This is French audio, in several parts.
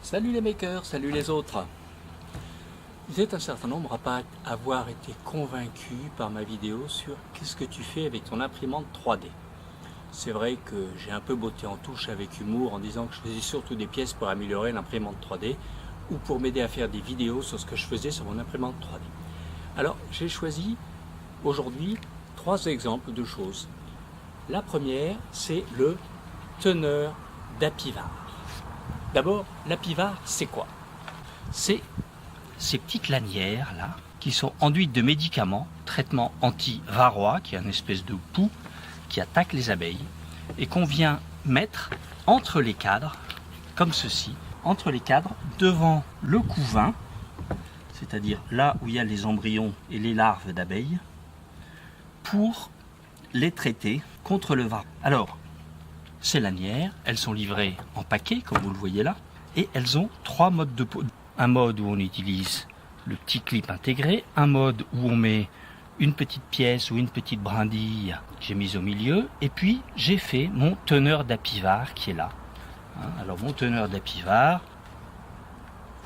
Salut les makers, salut les autres. Vous êtes un certain nombre à pas avoir été convaincus par ma vidéo sur qu'est-ce que tu fais avec ton imprimante 3D. C'est vrai que j'ai un peu botté en touche avec humour en disant que je faisais surtout des pièces pour améliorer l'imprimante 3D ou pour m'aider à faire des vidéos sur ce que je faisais sur mon imprimante 3D. Alors j'ai choisi aujourd'hui 3 exemples de choses. La première, c'est le teneur d'Apivard. D'abord, l'Apivard, c'est quoi? C'est ces petites lanières là qui sont enduites de médicaments, traitement anti-varroa, qui est une espèce de poux qui attaque les abeilles, et qu'on vient mettre entre les cadres, comme ceci, entre les cadres, devant le couvain, c'est-à-dire là où il y a les embryons et les larves d'abeilles, pour les traiter contre le varroa. Alors, ces lanières, elles sont livrées en paquet, comme vous le voyez là, et elles ont 3 modes de pose. Un mode où on utilise le petit clip intégré, un mode où on met une petite pièce ou une petite brindille que j'ai mise au milieu, et puis j'ai fait mon teneur d'Apivard qui est là. Alors mon teneur d'Apivard,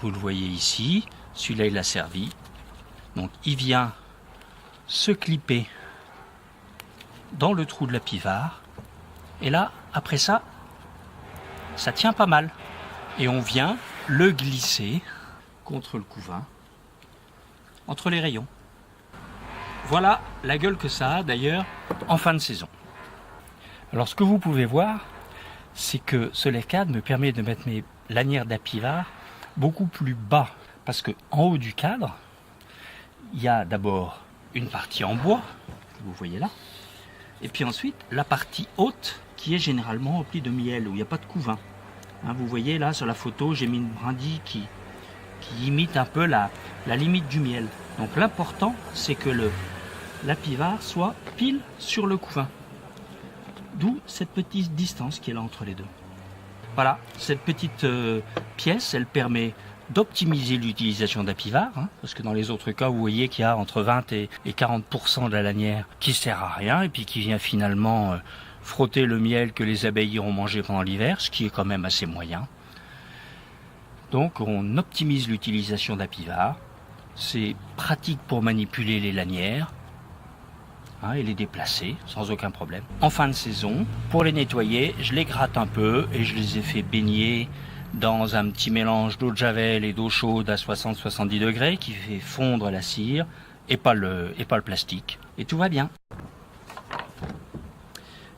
vous le voyez ici, celui-là il a servi. Donc il vient se clipper dans le trou de l'Apivard, et là, après ça, ça tient pas mal. Et on vient le glisser contre le couvain, entre les rayons. Voilà la gueule que ça a d'ailleurs en fin de saison. Alors ce que vous pouvez voir, c'est que ce lecade me permet de mettre mes lanières d'Apivard beaucoup plus bas. Parce que en haut du cadre, il y a d'abord une partie en bois, que vous voyez là, et puis ensuite la partie haute qui est généralement remplie de miel, où il n'y a pas de couvain. Vous voyez là sur la photo, j'ai mis une brindille qui imite un peu la limite du miel. Donc l'important, c'est que l'Apivard soit pile sur le couvain. D'où cette petite distance qui est là entre les deux. Voilà, cette petite pièce, elle permet d'optimiser l'utilisation d'Apivard, parce que dans les autres cas, vous voyez qu'il y a entre 20 et 40% de la lanière qui sert à rien, et puis qui vient finalement frotter le miel que les abeilles iront manger pendant l'hiver, ce qui est quand même assez moyen. Donc on optimise l'utilisation d'Apivard. C'est pratique pour manipuler les lanières et les déplacer sans aucun problème. En fin de saison, pour les nettoyer, je les gratte un peu et je les ai fait baigner dans un petit mélange d'eau de javel et d'eau chaude à 60-70 degrés qui fait fondre la cire et pas le plastique. Et tout va bien.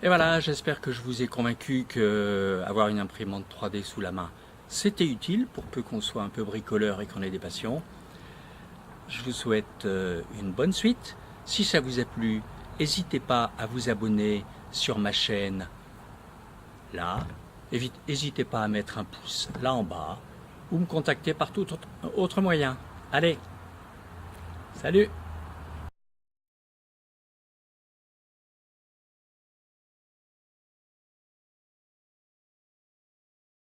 Et voilà, j'espère que je vous ai convaincu que avoir une imprimante 3D sous la main, c'était utile pour peu qu'on soit un peu bricoleur et qu'on ait des passions. Je vous souhaite une bonne suite. Si ça vous a plu, n'hésitez pas à vous abonner sur ma chaîne là. N'hésitez pas à mettre un pouce là en bas ou me contacter par tout autre moyen. Allez, salut!